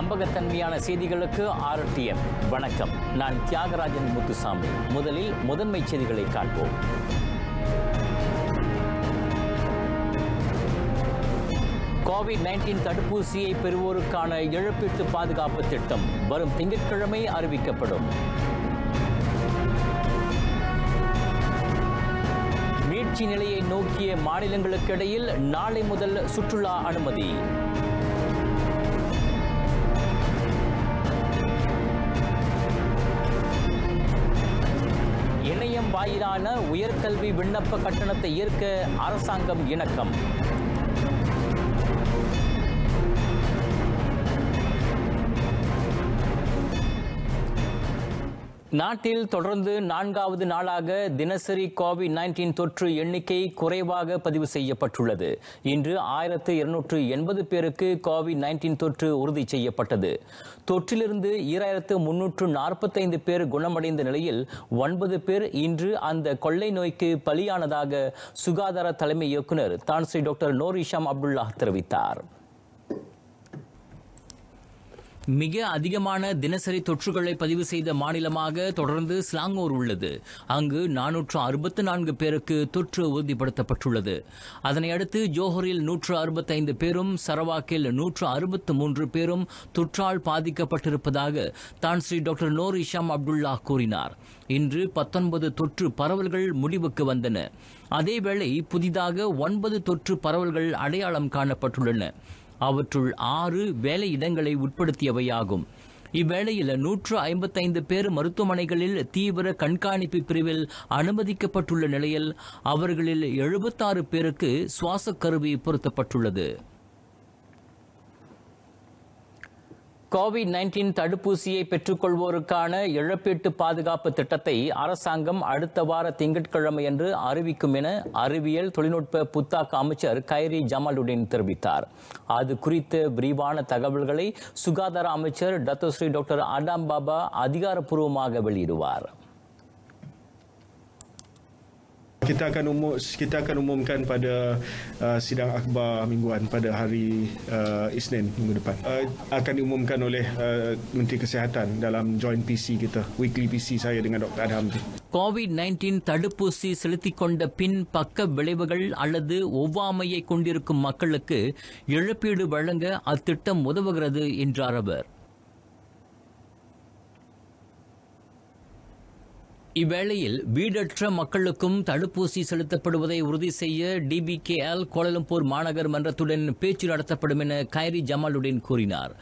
நம்பகத்தன்மையான செய்திகளுக்கு RTM. வணக்கம், நான் தியாகராஜன் முத்துசாமி. முதலில் முதன்மை செய்திகளை காண்போம். COVID-19 தடுப்பூசியை பெறுவோருக்கான இழப்பீட்டு பாதுகாப்பு திட்டம் வரும் திங்கட்கிழமை அறிவிக்கப்படும். மீட்சி நிலையை நோக்கிய மாநிலங்களுக்கு இடையில் நாளை முதல் சுற்றுலா அனுமதி. இணையம் வாயிலான உயர்கல்வி விண்ணப்ப கட்டணத்தை ஏற்க அரசாங்கம் இணக்கம். நாட்டில் தொடர்ந்து 4வது நாளாக தினசரி COVID-19 தொற்று எண்ணிக்கை குறைவாக பதிவு செய்யப்பட்டுள்ளது. இன்று 1280 பேருக்கு COVID-19 தொற்று உறுதி செய்யப்பட்டது. தொற்றிலிருந்து 2345 பேர் குணமடைந்த நிலையில் 9 பேர் இன்று அந்த கொள்ளை நோய்க்கு பலியானதாக சுகாதார தலைமை இயக்குநர் Tan Sri doctor Noor Hisham Abdullah தெரிவித்தார். மிக அதிகமான தினசரி தொற்றுகளை பதிவு செய்த மாநிலமாக தொடர்ந்து ஸ்லாங்கூர் உள்ளது. அங்கு 464 பேருக்கு தொற்று உறுதிப்படுத்தப்பட்டுள்ளது. அதனையடுத்து ஜோஹரில் 165 பேரும், சரவாக்கில் 163 பேரும் தொற்றால் பாதிக்கப்பட்டிருப்பதாக Tan Sri doctor Noor Hisham Abdullah கூறினார். இன்று 19 தொற்று பரவல்கள் முடிவுக்கு வந்தன. அதேவேளை புதிதாக 9 தொற்று பரவல்கள் அடையாளம் காணப்பட்டுள்ளன. அவற்றுள் 6 வேலை இடங்களை உட்படுத்தியவையாகும். இவ்வேளையில் 155 பேர் மருத்துவமனைகளில் தீவிர கண்காணிப்பு பிரிவில் அனுமதிக்கப்பட்டுள்ள நிலையில் அவர்களில் 76 பேருக்கு சுவாச கருவி பொருத்தப்பட்டுள்ளது. COVID-19 தடுப்பூசியை பெற்றுக்கொள்வோருக்கான இழப்பீட்டு பாதுகாப்பு திட்டத்தை அரசாங்கம் அடுத்த வார திங்கட்கிழமையன்று அறிவிக்கும் என அறிவியல் தொழில்நுட்ப புத்தாக்க அமைச்சர் கைரி ஜமாலுடன் தெரிவித்தார். அது குறித்த விரிவான தகவல்களை சுகாதார அமைச்சர் டத்தோஸ்ரீ டாக்டர் ஆடாம் பாபா அதிகாரப்பூர்வமாக வெளியிடுவார். Kita akan umumkan pada sidang akhbar mingguan pada hari Isnin minggu depan. Akan diumumkan oleh Menteri Kesihatan dalam joint PC kita, weekly PC saya dengan Dr. Adham. COVID-19 தடுப்பூசி செலுத்திக் கொண்ட பின் பக்க விளைவுகள் அல்லது ஒவ்வாமையை கொண்டிருக்கும் மக்களுக்கு இழப்பீடு வழங்க அத்திட்டம் உதவுகிறது என்றார் அவர். இவ்வேளையில் வீடற்ற மக்களுக்கும் தடுப்பூசி செலுத்தப்படுவதை உறுதி செய்ய DBKL கோலாலம்பூர் மாநகர் மன்றத்துடன் பேச்சு நடத்தப்படும் என கைரி ஜமாலுடன் கூறினார்.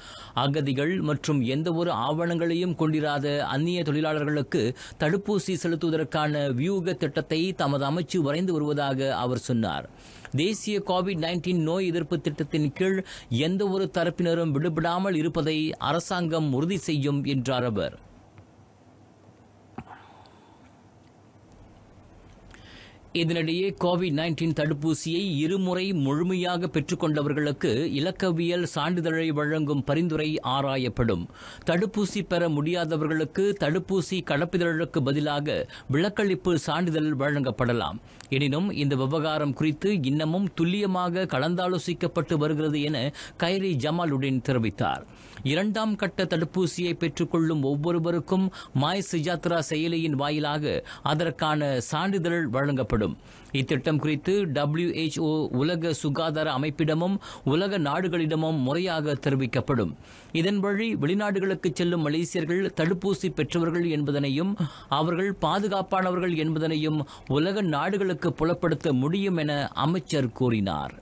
அகதிகள் மற்றும் எந்தவொரு ஆவணங்களையும் கொண்டிராத அந்நிய தொழிலாளர்களுக்கு தடுப்பூசி செலுத்துவதற்கான வியூக திட்டத்தை தமது அமைச்சு வரைந்து வருவதாக அவர் சொன்னார். தேசிய COVID-19 நோய் எதிர்ப்பு திட்டத்தின் கீழ் எந்தவொரு தரப்பினரும் விடுபடாமல் இருப்பதை அரசாங்கம் உறுதி செய்யும் என்றார் அவர். இதனிடையே COVID-19 தடுப்பூசியை இருமுறை முழுமையாக பெற்றுக்கொண்டவர்களுக்கு இலக்கவியல் சான்றிதழை வழங்கும் பரிந்துரை ஆராயப்படும். தடுப்பூசி பெற முடியாதவர்களுக்கு தடுப்பூசி கடப்பிதழுக்கு பதிலாக விலக்களிப்பு சான்றிதழ் வழங்கப்படலாம். எனினும் இந்த விவகாரம் குறித்து இன்னமும் துல்லியமாக கலந்தாலோசிக்கப்பட்டு வருகிறது என கைரி ஜமாலுடன் தெரிவித்தார். 2ஆம் கட்ட தடுப்பூசியை பெற்றுக்கொள்ளும் ஒவ்வொருவருக்கும் மாய் சுஜாத்ரா செயலியின் வாயிலாக அதற்கான சான்றிதழ் வழங்கப்படும். இத்திட்டம் குறித்து WHO உலக சுகாதார அமைப்பிடமும் உலக நாடுகளிடமும் முறையாக தெரிவிக்கப்படும். இதன் வழி வெளிநாடுகளுக்கு செல்லும் மலேசியர்கள் தடுப்பூசி பெற்றவர்கள் என்பதனையும் அவர்கள் பாதுகாப்பானவர்கள் என்பதனையும் உலக நாடுகளுக்கு புலப்படுத்த முடியும் என அமைச்சர் கூறினார்.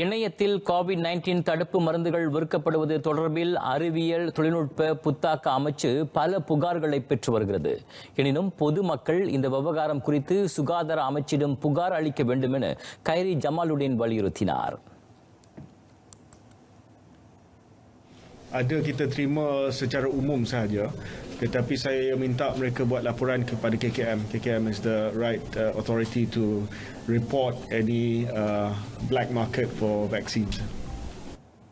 இணையத்தில் COVID-19 தடுப்பு மருந்துகள் விற்கப்படுவது தொடர்பில் அறிவியல் தொழில்நுட்ப புத்தாக்க அமைச்சு பல புகார்களை பெற்று வருகிறது. எனினும் பொதுமக்கள் இந்த விவகாரம் குறித்து சுகாதார அமைச்சிடம் புகார் அளிக்க வேண்டும் என கைரி ஜமாலுடன் வலியுறுத்தினார். Ada kita terima secara umum sahaja, tetapi saya minta mereka buat laporan kepada KKM. KKM is the right authority to report any black market for vaccines.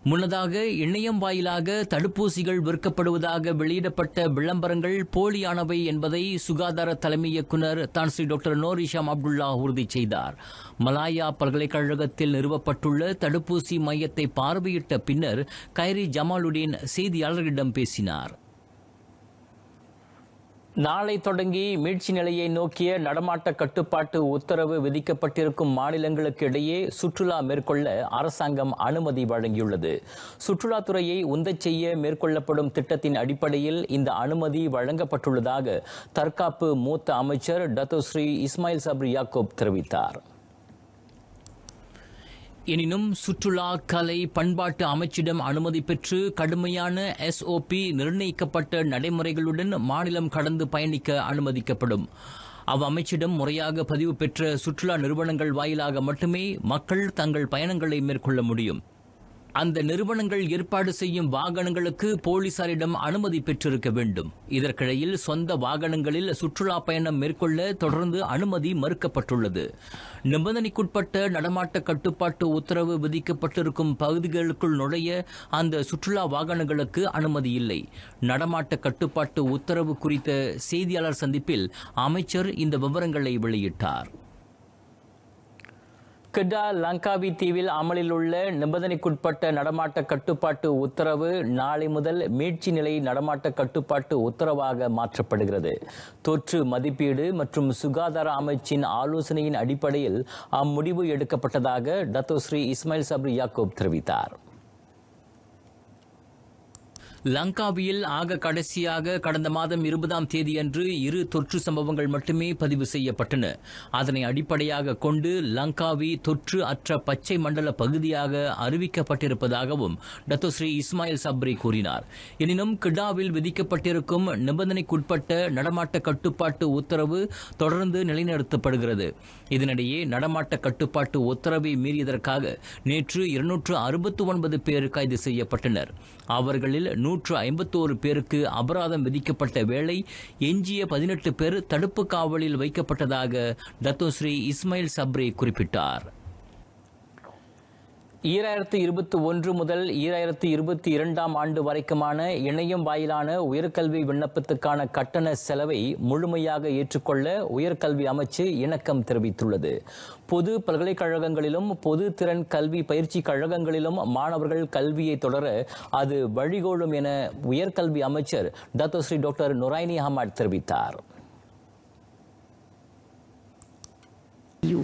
முன்னதாக இணையம் வாயிலாக தடுப்பூசிகள் விற்கப்படுவதாக வெளியிடப்பட்ட விளம்பரங்கள் போலியானவை என்பதை சுகாதார தலைமை இயக்குநர் தான் ஸ்ரீ டாக்டர் நூர் இஷாம் அப்துல்லா உறுதி செய்தார். மலாயா பல்கலைக்கழகத்தில் நிறுவப்பட்டுள்ள தடுப்பூசி மையத்தை பார்வையிட்ட பின்னர் கைரி ஜமாலுடீன் செய்தியாளர்களிடம் பேசினார். நாளை தொடங்கி மீட்சி நிலையை நோக்கிய நடமாட்ட கட்டுப்பாட்டு உத்தரவு விதிக்கப்பட்டிருக்கும் மாநிலங்களுக்கு இடையே சுற்றுலா மேற்கொள்ள அரசாங்கம் அனுமதி வழங்கியுள்ளது. சுற்றுலாத்துறையை உந்தச் செய்ய மேற்கொள்ளப்படும் திட்டத்தின் அடிப்படையில் இந்த அனுமதி வழங்கப்பட்டுள்ளதாக தற்காப்பு மூத்த அமைச்சர் டத்தோ ஸ்ரீ இஸ்மாயில் சப்ரி யாக்கூப் தெரிவித்தார். எனினும் சுற்றுலா கலை பண்பாட்டு அமைச்சிடம் அனுமதி பெற்று கடுமையான SOP நிர்ணயிக்கப்பட்ட நடைமுறைகளுடன் மாநிலம் கடந்து பயணிக்க அனுமதிக்கப்படும். அவ்வமைச்சிடம் முறையாக பதிவு பெற்ற சுற்றுலா நிறுவனங்கள் வாயிலாக மட்டுமே மக்கள் தங்கள் பயணங்களை மேற்கொள்ள முடியும். அந்த நிறுவனங்கள் ஏற்பாடு செய்யும் வாகனங்களுக்கு போலீசாரிடம் அனுமதி பெற்றிருக்க வேண்டும். இதற்கிடையில் சொந்த வாகனங்களில் சுற்றுலா பயணம் மேற்கொள்ள தொடர்ந்து அனுமதி மறுக்கப்பட்டுள்ளது. நிபந்தனைக்குட்பட்ட நடமாட்ட கட்டுப்பாட்டு உத்தரவு விதிக்கப்பட்டிருக்கும் பகுதிகளுக்குள் நுழைய அந்த சுற்றுலா வாகனங்களுக்கு அனுமதி இல்லை. நடமாட்ட கட்டுப்பாட்டு உத்தரவு குறித்த செய்தியாளர் சந்திப்பில் அமைச்சர் இந்த விவரங்களை வெளியிட்டார். கெடா லங்காவி தீவில் அமலில் உள்ள நிபந்தனைக்குட்பட்ட நடமாட்ட கட்டுப்பாட்டு உத்தரவு நாளை முதல் மீட்சி நிலை நடமாட்ட கட்டுப்பாட்டு உத்தரவாக மாற்றப்படுகிறது. தொற்று மதிப்பீடு மற்றும் சுகாதார அமைச்சின் ஆலோசனையின் அடிப்படையில் அம்முடிவு எடுக்கப்பட்டதாக டத்தோ ஸ்ரீ இஸ்மாயில் சப்ரி யாக்கூப் தெரிவித்தார். லங்காவியில் ஆக கடைசியாக கடந்த மாதம் 20ஆம் தேதியன்று 2 தொற்று சம்பவங்கள் மட்டுமே பதிவு செய்யப்பட்டன. அதனை அடிப்படையாக கொண்டு லங்காவி தொற்று அற்ற பச்சை மண்டல பகுதியாக அறிவிக்கப்பட்டிருப்பதாகவும் டத்தோ ஸ்ரீ இஸ்மாயில் சப்ரி கூறினார். எனினும் கிடாவில் விதிக்கப்பட்டிருக்கும் நிபந்தனைக்குட்பட்ட நடமாட்ட கட்டுப்பாட்டு உத்தரவு தொடர்ந்து நிலைநிறுத்தப்படுகிறது. இதனிடையே நடமாட்ட கட்டுப்பாட்டு உத்தரவை மீறியதற்காக நேற்று 269 பேர் கைது செய்யப்பட்டனர். அவர்களில் 151 பேருக்கு அபராதம் விதிக்கப்பட்ட வேளை எஞ்சிய 18 பேர் தடுப்பு காவலில் வைக்கப்பட்டதாக டத்தோ ஸ்ரீ இஸ்மாயில் சப்ரி குறிப்பிட்டார். 2021 முதல் 2022ஆம் ஆண்டு வரைக்குமான இணையம் வாயிலான உயர்கல்வி விண்ணப்பத்துக்கான கட்டண செலவை முழுமையாக ஏற்றுக்கொள்ள உயர்கல்வி அமைச்சு இணக்கம் தெரிவித்துள்ளது. பொது பல்கலைக்கழகங்களிலும் பொது திறன் கல்வி பயிற்சி கழகங்களிலும் மாணவர்கள் கல்வியை தொடர அது வழிகோலும் என உயர்கல்வி அமைச்சர் டத்தோ ஸ்ரீ டாக்டர் நுரைனி அஹ்மத் தெரிவித்தார்.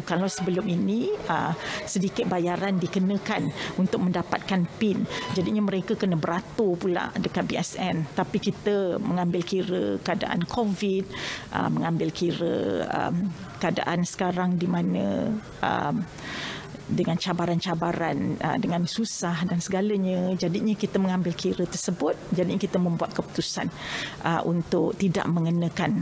Kalau sebelum ini sedikit bayaran dikenakan untuk mendapatkan PIN. Jadinya mereka kena beratur pula dekat BSN. Tapi kita mengambil kira keadaan COVID, mengambil kira keadaan sekarang di mana dengan cabaran-cabaran, dengan susah dan segalanya. Jadinya kita mengambil kira tersebut. Jadinya kita membuat keputusan untuk tidak mengenakan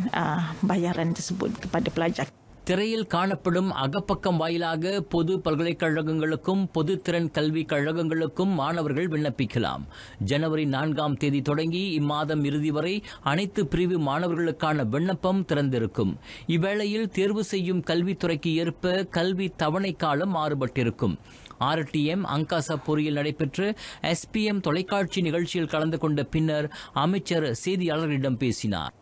bayaran tersebut kepada pelajar. திரையில் காணப்படும் அகப்பக்கம் வாயிலாக பொது பல்கலைக்கழகங்களுக்கும் பொது திறன் கல்வி கழகங்களுக்கும் மாணவர்கள் விண்ணப்பிக்கலாம். ஜனவரி 4ஆம் தேதி தொடங்கி இம்மாதம் இறுதி வரை அனைத்து பிரிவு மாணவர்களுக்கான விண்ணப்பம் திறந்திருக்கும். இவ்வேளையில் தேர்வு செய்யும் கல்வித்துறைக்கு ஏற்ப கல்வி தவணை காலம் மாறுபட்டிருக்கும். RTM அங்காசா பொறியில் நடைபெற்ற SPM தொலைக்காட்சி நிகழ்ச்சியில் கலந்து கொண்ட பின்னர் அமைச்சர் செய்தியாளர்களிடம் பேசினார்.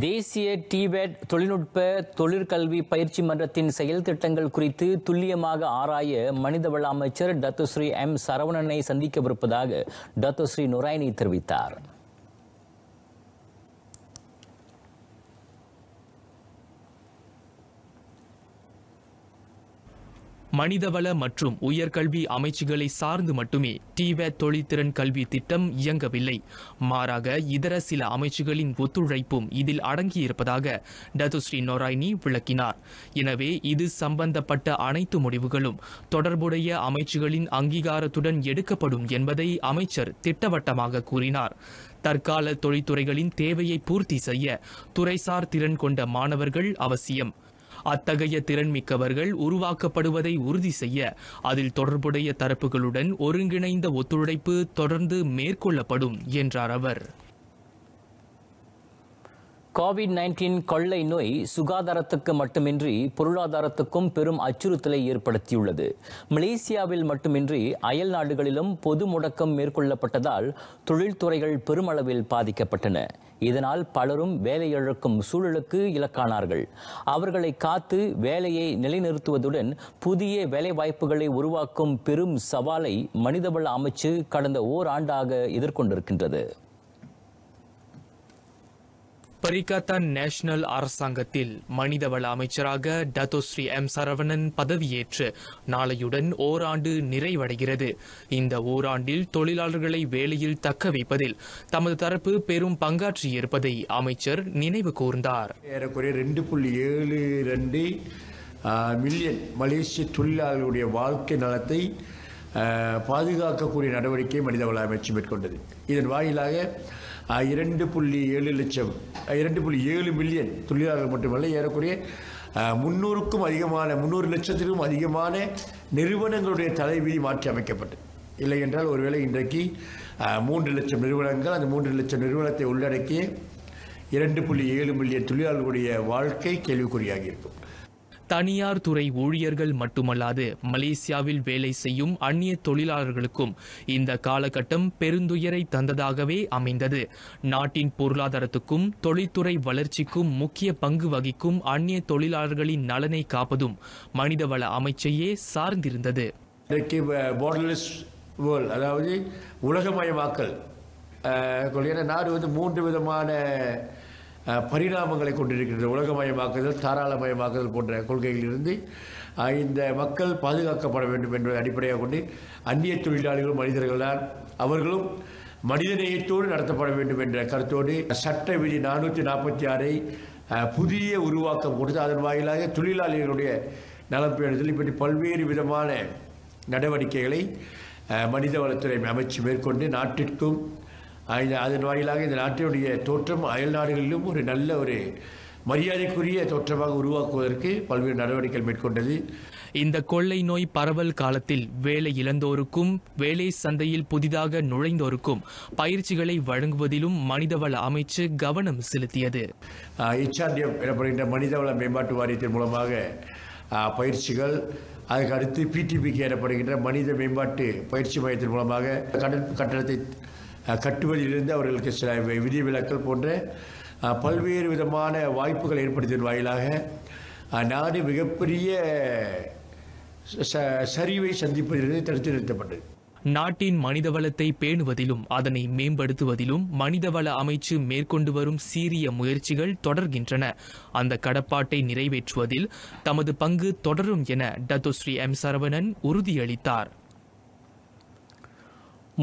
தேசிய டிவேட் தொழில்நுட்ப தொழிற்கல்வி பயிற்சி மன்றத்தின் செயல் திட்டங்கள் குறித்து துல்லியமாக ஆராய மனிதவள அமைச்சர் டத்தோ ஸ்ரீ M சரவணனை சந்திக்கவிருப்பதாக டத்தோ ஸ்ரீ நுரைனி தெரிவித்தார். மனிதவள மற்றும் உயர்கல்வி அமைச்சுகளை சார்ந்து மட்டுமே டிவேட் தொழில்திறன் கல்வி திட்டம் இயங்கவில்லை. மாறாக இதர சில அமைச்சுகளின் ஒத்துழைப்பும் இதில் அடங்கியிருப்பதாக டத்தோ ஸ்ரீ நொரைனி விளக்கினார். எனவே இது சம்பந்தப்பட்ட அனைத்து முடிவுகளும் தொடர்புடைய அமைச்சுகளின் அங்கீகாரத்துடன் எடுக்கப்படும் என்பதை அமைச்சர் திட்டவட்டமாக கூறினார். தற்கால தொழில்துறைகளின் தேவையை பூர்த்தி செய்ய துறைசார் திறன் கொண்ட மாணவர்கள் அவசியம். அத்தகைய திறன்மிக்கவர்கள் உருவாக்கப்படுவதை உறுதி செய்ய அதில் தொடர்புடைய தரப்புகளுடன் ஒருங்கிணைந்த ஒத்துழைப்பு தொடர்ந்து மேற்கொள்ளப்படும் என்றார் அவர். கோவிட்-19 கொள்ளை நோய் சுகாதாரத்துக்கு மட்டுமின்றி பொருளாதாரத்துக்கும் பெரும் அச்சுறுத்தலை ஏற்படுத்தியுள்ளது. மலேசியாவில் மட்டுமின்றி அயல் நாடுகளிலும் பொது முடக்கம் மேற்கொள்ளப்பட்டதால் தொழில்துறைகள் பெருமளவில் பாதிக்கப்பட்டன. இதனால் பலரும் வேலையிழக்கும் சூழலுக்கு இலக்கானார்கள். அவர்களை காத்து வேலையை நிலைநிறுத்துவதுடன் புதிய வேலைவாய்ப்புகளை உருவாக்கும் பெரும் சவாலை மனிதவள அமைச்சு கடந்த ஓராண்டாக எதிர்கொண்டிருக்கின்றது. பரிகாத்தான் நேஷனல் அரசாங்கத்தில் மனிதவள அமைச்சராக டத்தோஸ்ரீ எம் சரவணன் பதவியேற்று நாளையுடன் ஓராண்டு நிறைவடைகிறது. இந்த ஓராண்டில் தொழிலாளர்களை வேலையில் தக்க வைப்பதில் தமது தரப்பு பெரும் பங்காற்றியிருப்பதை அமைச்சர் நினைவு கூர்ந்தார். 2.72 மில்லியன் மலேசிய தொழிலாளர்களுடைய வாழ்க்கை நலத்தை பாதுகாக்கக்கூடிய நடவடிக்கை மனிதவள அமைச்சு மேற்கொண்டது. இதன் வாயிலாக 2.7 மில்லியன் தொழிலாளர்கள் மட்டுமல்ல, ஏறக்குறைய 300 லட்சத்திற்கும் அதிகமான நிறுவனங்களுடைய தலைவிதி மாற்றி அமைக்கப்பட்டது. இல்லை என்றால் ஒருவேளை இன்றைக்கு 3 லட்சம் நிறுவனங்கள், அந்த 3 லட்சம் நிறுவனத்தை உள்ளடக்கிய 2.7 மில்லியன் தொழிலாளர்களுடைய வாழ்க்கை கேள்விக்குறியாகி இருக்கும். தனியார் துறை ஊழியர்கள் மட்டுமல்லாது மலேசியாவில் வேலை செய்யும் அந்நிய தொழிலாளர்களுக்கும் இந்த காலகட்டம் பெருந்துயரை தந்ததாகவே அமைந்தது. நாட்டின் பொருளாதாரத்துக்கும் தொழில்துறை வளர்ச்சிக்கும் முக்கிய பங்கு வகிக்கும் அந்நிய தொழிலாளர்களின் நலனை காப்பதும் மனிதவள அமைச்சையே சார்ந்திருந்தது. அதாவது உலகமயமாக்கல் நாடு 3 விதமான பரிணாமங்களை கொண்டிருக்கிறது. உலகமயமாக்குதல், தாராளமயமாக்குதல் போன்ற கொள்கைகளிலிருந்து இந்த மக்கள் பாதுகாக்கப்பட வேண்டும் என்பதை அடிப்படையாக கொண்டு அந்நிய தொழிலாளிகளும் மனிதர்கள் தான், அவர்களும் மனிதநேயத்தோடு நடத்தப்பட வேண்டும் என்ற கருத்தோடு சட்ட விதி 446 புதிய உருவாக்கம் கொடுத்து அதன் வாயிலாக தொழிலாளிகளுடைய நலம் பேணுதல் இப்படி பல்வேறு விதமான நடவடிக்கைகளை மனிதவளத்துறை அமைச்சு மேற்கொண்டு நாட்டிற்கும் அதன் வாயிலாக இந்த நாட்டினுடைய தோற்றம் அயல் நாடுகளிலும் ஒரு நல்ல ஒரு மரியாதைக்குரிய தோற்றமாக உருவாக்குவதற்கு பல்வேறு நடவடிக்கைகள் மேற்கொண்டது. இந்த கொள்ளை நோய் பரவல் காலத்தில் வேலை இழந்தோருக்கும் வேலை சந்தையில் புதிதாக நுழைந்தோருக்கும் பயிற்சிகளை வழங்குவதிலும் மனிதவள அமைச்சு கவனம் செலுத்தியது. HRDF எனப்படுகின்ற மனிதவள மேம்பாட்டு வாரியத்தின் மூலமாக பயிற்சிகள், அதுக்கு அடுத்து PTPK எனப்படுகின்ற மனித மேம்பாட்டு பயிற்சி மையத்தின் மூலமாக கட்டணத்தை கட்டுவதிலிருந்து அவர்களுக்கு சில விதிவிலக்கல் போன்ற பல்வேறு விதமான வாய்ப்புகள் ஏற்படுத்தியதன் வாயிலாக நாடு மிகப்பெரிய சரிவை சந்திப்பதிலிருந்து தடுத்து நிறுத்தப்பட்டது. நாட்டின் மனிதவளத்தை பேணுவதிலும் அதனை மேம்படுத்துவதிலும் மனிதவள அமைச்சு மேற்கொண்டு வரும் சீரிய முயற்சிகள் தொடர்கின்றன. அந்த கடப்பாட்டை நிறைவேற்றுவதில் தமது பங்கு தொடரும் என டத்தோஸ்ரீ எம் சரவணன் உறுதியளித்தார்.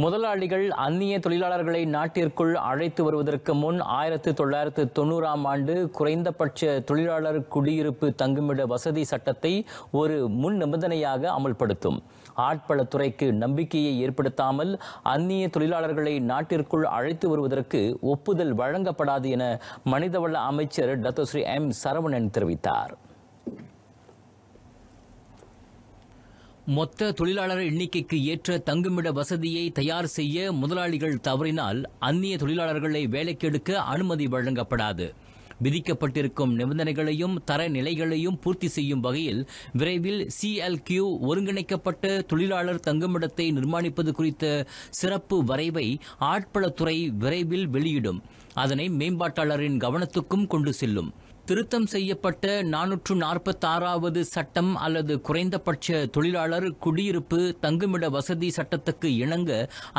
முதலாளிகள் அந்நிய தொழிலாளர்களை நாட்டிற்குள் அழைத்து வருவதற்கு முன் 1990ஆம் ஆண்டு குறைந்தபட்ச தொழிலாளர் குடியிருப்பு தங்குமிட வசதி சட்டத்தை ஒரு முன் நிபந்தனையாக அமல்படுத்தும். ஆட்பளத்துறைக்கு நம்பிக்கையை ஏற்படுத்தாமல் அந்நிய தொழிலாளர்களை நாட்டிற்குள் அழைத்து வருவதற்கு ஒப்புதல் வழங்கப்படாது என மனிதவள அமைச்சர் டத்தோஸ்ரீ எம் சரவணன் தெரிவித்தார். மொத்த தொழிலாளர் எண்ணிக்கைக்கு ஏற்ற தங்குமிட வசதியை தயார் செய்ய முதலாளிகள் தவறினால் அந்நிய தொழிலாளர்களை வேலைக்கு எடுக்க அனுமதி வழங்கப்படாது. விதிக்கப்பட்டிருக்கும் நிபந்தனைகளையும் தரநிலைகளையும் பூர்த்தி செய்யும் வகையில் விரைவில் CLQ ஒருங்கிணைக்கப்பட்ட தொழிலாளர் தங்குமிடத்தை நிர்மாணிப்பது குறித்த சிறப்பு வரைவை ஆட்பளத்துறை விரைவில் வெளியிடும். அதனை மேம்பாட்டாளரின் கவனத்துக்கும் கொண்டு செல்லும். திருத்தம் செய்யப்பட்ட 446வது சட்டம் அல்லது குறைந்தபட்ச தொழிலாளர் குடியிருப்பு தங்குமிட வசதி சட்டத்துக்கு இணங்க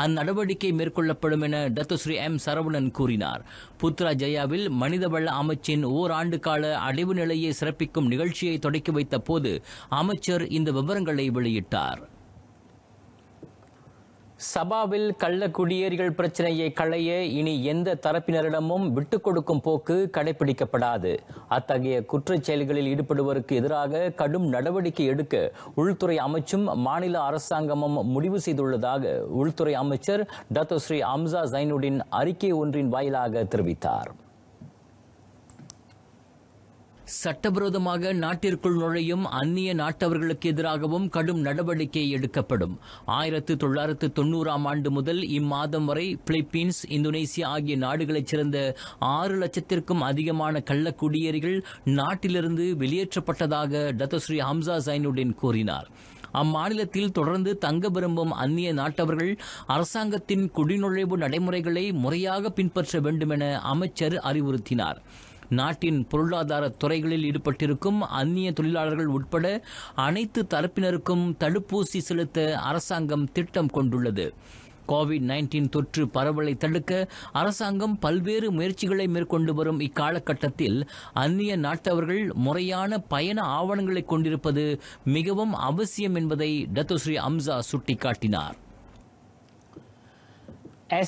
அந்நடவடிக்கை மேற்கொள்ளப்படும் என டத்தோஸ்ரீ எம் சரவணன் கூறினார். புத்ராஜயாவில் மனிதவள அமைச்சின் ஓராண்டு கால அடைவு நிலையை சிறப்பிக்கும் நிகழ்ச்சியை தொடக்கி வைத்த போது அமைச்சர் இந்த விவரங்களை வெளியிட்டார். சபாவில் கள்ள குடியேறிகள் பிரச்சனையை களைய இனி எந்த தரப்பினரிடமும் விட்டுக் கொடுக்கும் போக்கு கடைபிடிக்கப்படாது. அத்தகைய குற்றச் செயல்களில் ஈடுபடுவோருக்கு எதிராக கடும் நடவடிக்கை எடுக்க உள்துறை அமைச்சும் மாநில அரசாங்கமும் முடிவு செய்துள்ளதாக உள்துறை அமைச்சர் டத்தோஸ்ரீ அம்சா ஜைனுடின் அறிக்கை ஒன்றின் வாயிலாக தெரிவித்தார். சட்டவிரோதமாக நாட்டிற்குள் நுழையும் அந்நிய நாட்டவர்களுக்கு எதிராகவும் கடும் நடவடிக்கை எடுக்கப்படும். 1990ஆம் ஆண்டு முதல் இம்மாதம் வரை பிலிப்பீன்ஸ், இந்தோனேசியா ஆகிய நாடுகளைச் சேர்ந்த 6 லட்சத்திற்கும் அதிகமான கள்ள குடியேறிகள் நாட்டிலிருந்து வெளியேற்றப்பட்டதாக டத்தோஸ்ரீ ஹம்சா ஜைனுடின் கூறினார். அம்மாநிலத்தில் தொடர்ந்து தங்க விரும்பும் அந்நிய நாட்டவர்கள் அரசாங்கத்தின் குடிநுழைவு நடைமுறைகளை முறையாக பின்பற்ற வேண்டும் என அமைச்சர் அறிவுறுத்தினார். நாட்டின் பொருளாதார துறைகளில் ஈடுபட்டிருக்கும் அந்நிய தொழிலாளர்கள் உட்பட அனைத்து தரப்பினருக்கும் தடுப்பூசி செலுத்த அரசாங்கம் திட்டம் கொண்டுள்ளது. கோவிட்-19 தொற்று பரவலை தடுக்க அரசாங்கம் பல்வேறு முயற்சிகளை மேற்கொண்டு வரும் இக்காலகட்டத்தில் அந்நிய நாட்டவர்கள் முறையான பயண ஆவணங்களை கொண்டிருப்பது மிகவும் அவசியம் என்பதை டத்தோஸ்ரீ ஹம்சா சுட்டிக்காட்டினார்.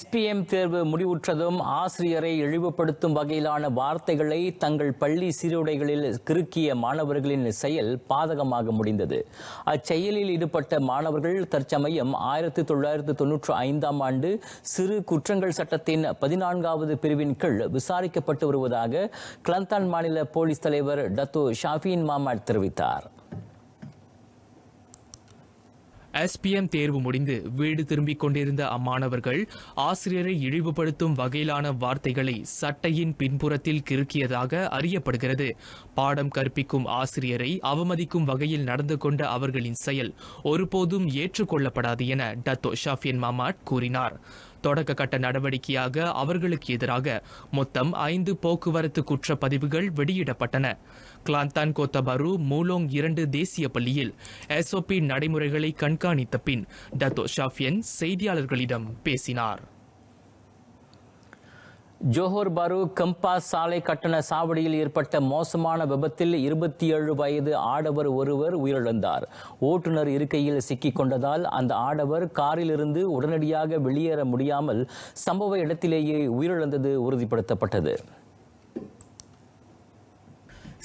SPM தேர்வு முடிவுற்றதும் ஆசிரியரை இழிவுபடுத்தும் வகையிலான வார்த்தைகளை தங்கள் பள்ளி சீருடைகளில் கிறுக்கிய மாணவர்களின் செயல் பாதகமாக முடிந்தது. அச்செயலில் ஈடுபட்ட மாணவர்கள் தற்சமயம் 1995ஆம் ஆண்டு சிறு குற்றங்கள் சட்டத்தின் 14வது பிரிவின் கீழ் விசாரிக்கப்பட்டு வருவதாக கிளந்தான் மாநில போலீஸ் தலைவர் டத்தோ ஷாஃபின் மாமாட் தெரிவித்தார். SPM தேர்வு முடிந்து வீடு திரும்பிக் கொண்டிருந்த அம்மாணவர்கள் ஆசிரியரை இழிவுபடுத்தும் வகையிலான வார்த்தைகளை சட்டையின் பின்புறத்தில் கிறுக்கியதாக அறியப்படுகிறது. பாடம் கற்பிக்கும் ஆசிரியரை அவமதிக்கும் வகையில் நடந்து கொண்ட அவர்களின் செயல் ஒருபோதும் ஏற்றுக்கொள்ளப்படாது என டத்தோ ஷாஃபின் மாமாட் கூறினார். தொடக்க கட்ட நடவடிக்கையாக அவர்களுக்கு எதிராக மொத்தம் 5 போக்குவரத்து குற்றப்பதிவுகள் வெளியிடப்பட்டன. கிளாந்தான் கோத்தபாரு மூலோங் 2 தேசிய பள்ளியில் SOP நடைமுறைகளை கண்காணித்த பின் டத்தோ ஷாஃபியன் செய்தியாளர்களிடம் பேசினார். ஜோஹர் பாரு கம்பாஸ் சாலை கட்டண சாவடியில் ஏற்பட்ட மோசமான விபத்தில் 27 வயது ஆடவர் ஒருவர் உயிரிழந்தார். ஓட்டுநர் இருக்கையில் சிக்கிக் கொண்டதால் அந்த ஆடவர் காரிலிருந்து உடனடியாக வெளியேற முடியாமல் சம்பவ இடத்திலேயே உயிரிழந்தது உறுதிப்படுத்தப்பட்டது.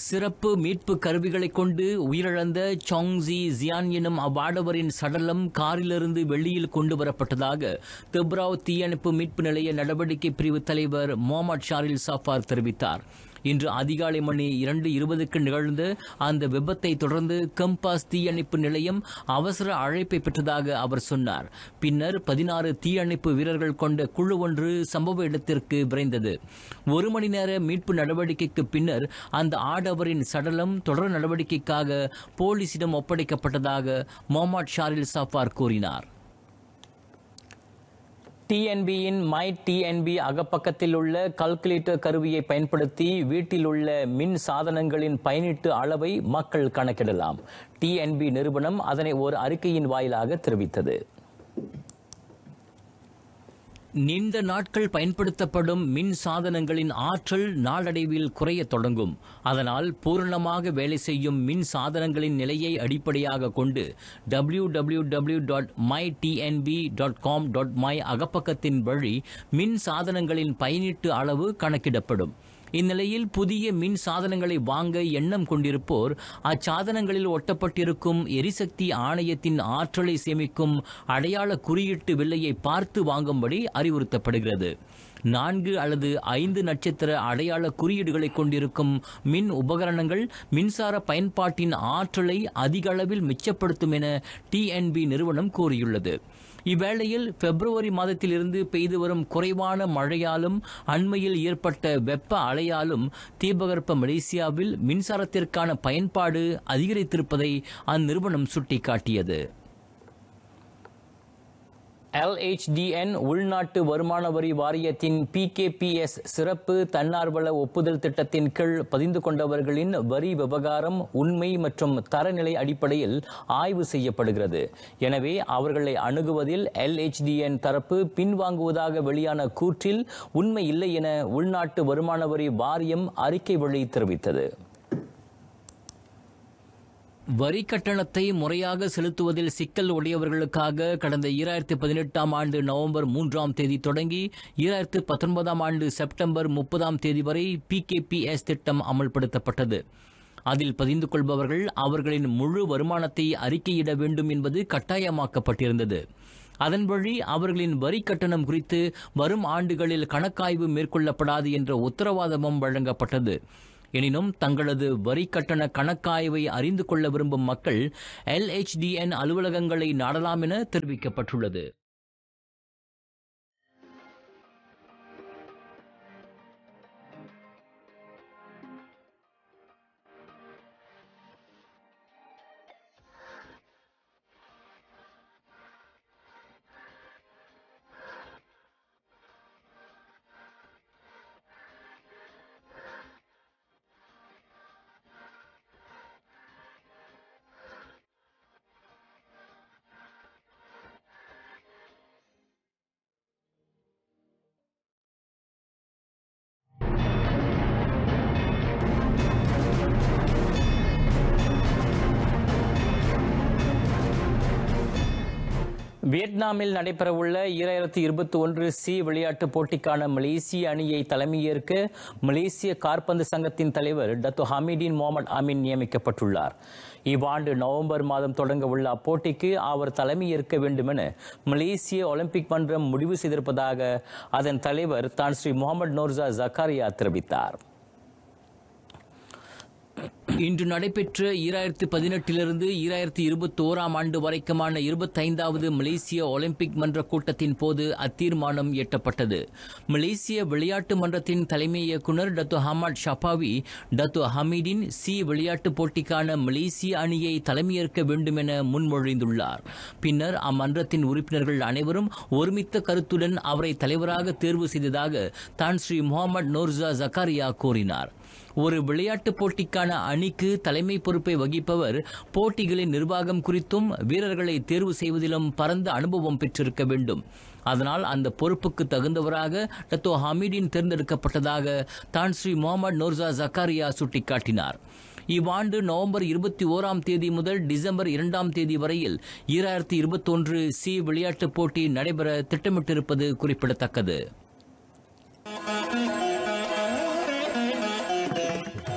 சிறப்பு மீட்பு கருவிகளை கொண்டு உயிரிழந்த சாங்ஸி ஜியான் எனும் அவ்வாடவரின் சடலம் காரிலிருந்து வெளியில் கொண்டு வரப்பட்டதாக தெப்ராவ் தீயணைப்பு மீட்பு நிலைய நடவடிக்கை பிரிவு தலைவர் முகமது ஷாரில் சாஃபார் தெரிவித்தார். இன்று அதிகாலை மணி 2:20க்கு நிகழ்ந்த அந்த விபத்தை தொடர்ந்து கம்பாஸ் தீயணைப்பு நிலையம் அவசர அழைப்பை பெற்றதாக அவர் சொன்னார். பின்னர் 16 தீயணைப்பு வீரர்கள் கொண்ட குழு ஒன்று சம்பவ இடத்திற்கு விரைந்தது. 1 மணி நேர மீட்பு நடவடிக்கைக்கு பின்னர் அந்த ஆடவரின் சடலம் தொடர் நடவடிக்கைக்காக போலீசிடம் ஒப்படைக்கப்பட்டதாக முகமது ஷாரில் சாஃபார் கூறினார். TNBயின் மை TNB அகப்பக்கத்தில் உள்ள கால்குலேட்டர் கருவியை பயன்படுத்தி வீட்டில் உள்ள மின் சாதனங்களின் பயனீட்டு அளவை மக்கள் கணக்கிடலாம். TNB நிறுவனம் அதனை ஒரு அறிக்கையின் வாயிலாக தெரிவித்தது. நீண்ட நாட்கள் பயன்படுத்தப்படும் மின் சாதனங்களின் ஆற்றல் நாளடைவில் குறைய தொடங்கும். அதனால் பூரணமாக வேலை செய்யும் மின் சாதனங்களின் நிலையை அடிப்படையாக கொண்டு www.mytnb.com.my அகப்பக்கத்தின் வழி மின் சாதனங்களின் பயனீட்டு அளவு கணக்கிடப்படும். இந்நிலையில் புதிய மின் சாதனங்களை வாங்க எண்ணம் கொண்டிருப்போர் அச்சாதனங்களில் ஒட்டப்பட்டிருக்கும் எரிசக்தி ஆணையத்தின் ஆற்றலை சேமிக்கும் அடையாள குறியீட்டு வில்லையை பார்த்து வாங்கும்படி அறிவுறுத்தப்படுகிறது. 4 அல்லது 5 நட்சத்திர அடையாள குறியீடுகளை கொண்டிருக்கும் மின் உபகரணங்கள் மின்சார பயன்பாட்டின் ஆற்றலை அதிக அளவில் மிச்சப்படுத்தும் என TNB நிறுவனம் கூறியுள்ளது. இவ்வேளையில் பிப்ரவரி மாதத்திலிருந்து பெய்து வரும் குறைவான மழையாலும் அண்மையில் ஏற்பட்ட வெப்ப அலையாலும் தீபகற்ப மலேசியாவில் மின்சாரத்திற்கான பயன்பாடு அதிகரித்திருப்பதை அந்நிறுவனம் சுட்டிக்காட்டியது. LHDN உள்நாட்டு வருமான வரி வாரியத்தின் PKPS சிறப்பு தன்னார்வல ஒப்புதல் திட்டத்தின் கீழ் பதிந்து கொண்டவர்களின் வரி விவகாரம் உண்மை மற்றும் தரநிலை அடிப்படையில் ஆய்வு செய்யப்படுகிறது. எனவே அவர்களை அணுகுவதில் LHDN தரப்பு பின்வாங்குவதாக வெளியான கூற்றில் உண்மை இல்லை என உள்நாட்டு வருமான வரி வாரியம் அறிக்கை வழி தெரிவித்தது. வரி கட்டணத்தை முறையாக செலுத்துவதில் சிக்கல் உடையவர்களுக்காக கடந்த 2018ஆம் ஆண்டு நவம்பர் 3ஆம் தேதி தொடங்கி 2019ஆம் ஆண்டு செப்டம்பர் 30ஆம் தேதி வரை PKPS திட்டம் அமல்படுத்தப்பட்டது. அதில் பதிந்து கொள்பவர்கள் அவர்களின் முழு வருமானத்தை அறிக்கையிட வேண்டும் என்பது கட்டாயமாக்கப்பட்டிருந்தது. அதன் வழி அவர்களின் வரி கட்டணம் குறித்து வரும் ஆண்டுகளில் கணக்காய்வு மேற்கொள்ளப்படாது என்ற உத்தரவாதமும் வழங்கப்பட்டது. எனினும் தங்களது வரி கட்டண கணக்காய்வை அறிந்து கொள்ள விரும்பும் மக்கள் LHDN அலுவலகங்களை நாடலாம் என தெரிவிக்கப்பட்டுள்ளது. வியட்நாமில் நடைபெறவுள்ள 2021 சி விளையாட்டுப் போட்டிக்கான மலேசிய அணியை தலைமையேற்க மலேசிய காற்பந்து சங்கத்தின் தலைவர் டத்து ஹமீடின் முகமது அமீன் நியமிக்கப்பட்டுள்ளார். இவ்வாண்டு நவம்பர் மாதம் தொடங்க உள்ள அப்போட்டிக்கு அவர் தலைமையேற்க வேண்டும் என மலேசிய ஒலிம்பிக் மன்றம் முடிவு செய்திருப்பதாக அதன் தலைவர் தான் ஸ்ரீ முகமது நோர்சா ஜக்காரியா தெரிவித்தார். இன்று நடைபெற்ற 2018 2021 ஆண்டு வரைக்குமான 25வது மலேசிய ஒலிம்பிக் மன்ற கூட்டத்தின் போது அத்தீர்மானம் எட்டப்பட்டது. மலேசிய விளையாட்டு மன்றத்தின் தலைமை இயக்குநர் Datuk Hamad ஷபாவி Datuk Hamidin C விளையாட்டுப் போட்டிக்கான மலேசிய அணியை தலைமையேற்க வேண்டும் என முன்மொழிந்துள்ளார். பின்னர் அம்மன்றத்தின் உறுப்பினர்கள் அனைவரும் ஒருமித்த கருத்துடன் அவரை தலைவராக தேர்வு செய்ததாக தான் ஸ்ரீ முகமது நோர்சா ஜக்காரியா கூறினார். ஒரு விளையாட்டுப் போட்டிக்கான அணிக்கு தலைமை பொறுப்பை வகிப்பவர் போட்டிகளின் நிர்வாகம் குறித்தும் வீரர்களை தேர்வு செய்வதிலும் பரந்த அனுபவம் பெற்றிருக்க வேண்டும். அதனால் அந்த பொறுப்புக்கு தகுந்தவராக டத்தோ ஹமீடின் தேர்ந்தெடுக்கப்பட்டதாக தான் ஸ்ரீ முகமது நோர்சா ஜக்காரியா சுட்டிக்காட்டினார். இவ்வாண்டு நவம்பர் 21 முதல் டிசம்பர் 2 வரையில் 2021 சி விளையாட்டுப் போட்டி நடைபெற திட்டமிட்டிருப்பது குறிப்பிடத்தக்கது.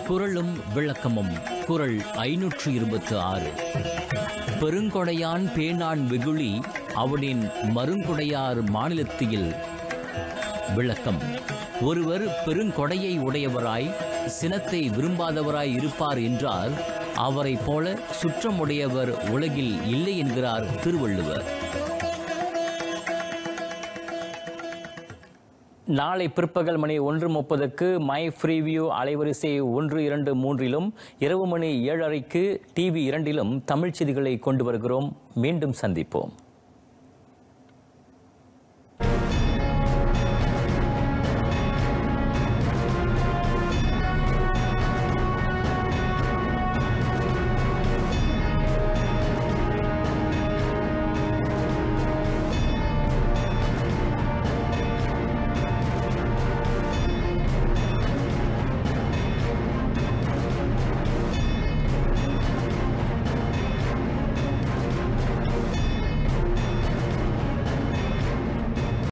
குறளும் விளக்கமும். குறள் 526. பெருங்கொடையான் பேணான் வெகுளி அவனின் மருங்கொடையார் மாநிலத்தியில். விளக்கம். ஒருவர் பெருங்கொடையை உடையவராய் சினத்தை விரும்பாதவராய் இருப்பார் என்றால் அவரைப் போல சுற்றமுடையவர் உலகில் இல்லை என்கிறார் திருவள்ளுவர். நாளை பிற்பகல் மணி 1:30 மை ஃப்ரீவியூ அலைவரிசை 123 இரவு மணி 7:30 TV 2 தமிழ் செய்திகளை கொண்டு வருகிறோம். மீண்டும் சந்திப்போம்.